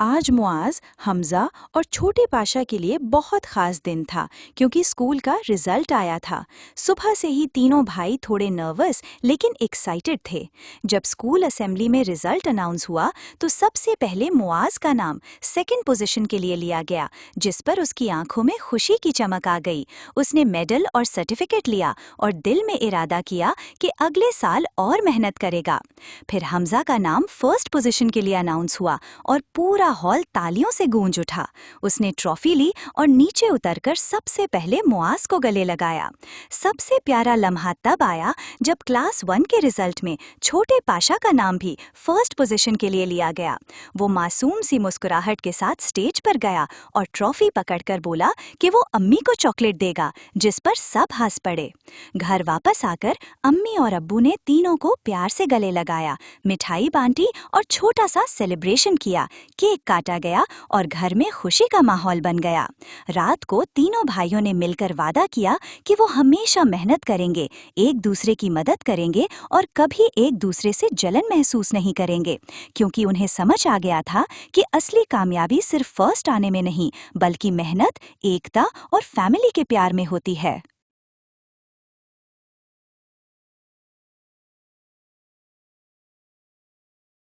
आज मुआज, हमजा और छोटे पाशा के लिए बहुत खास दिन था क्योंकि स्कूल का रिजल्ट आया था। सुबह से ही तीनों भाई थोड़े नर्वस लेकिन एक्साइटेड थे। जब स्कूल असेंबली में रिजल्ट अनाउंस हुआ तो सबसे पहले मुआज का नाम सेकंड पोजीशन के लिए लिया गया, जिस पर उसकी आंखों में खुशी की चमक आ गई। उसने मेडल और सर्टिफिकेट लिया और दिल में इरादा किया कि अगले साल और मेहनत करेगा। फिर हमजा का नाम फर्स्ट पोजीशन के लिए अनाउंस हुआ और पूरा हॉल तालियों से गूंज उठा। उसने ट्रॉफी ली और नीचे उतरकर सबसे पहले मुआज को गले लगाया। सबसे प्यारा लम्हा तब आया जब क्लास 1 के रिजल्ट में छोटे पाशा का नाम भी फर्स्ट पोजीशन के लिए लिया गया। वो मासूम सी मुस्कुराहट के साथ स्टेज पर गया और ट्रॉफी पकड़कर बोला कि वो अम्मी को चॉकलेट देगा, जिस पर सब हंस पड़े। घर वापस आकर अम्मी और अब्बू ने तीनों को प्यार से गले लगाया, मिठाई बांटी और छोटा सा सेलिब्रेशन किया। केक काटा गया और घर में खुशी का माहौल बन गया। रात को तीनों भाइयों ने मिलकर वादा किया कि वो हमेशा मेहनत करेंगे, एक दूसरे की मदद करेंगे और कभी एक दूसरे से जलन महसूस नहीं करेंगे, क्योंकि उन्हें समझ आ गया था कि असली कामयाबी सिर्फ फर्स्ट आने में नहीं, बल्कि मेहनत, एकता और फैमिली के प्यार में होती है।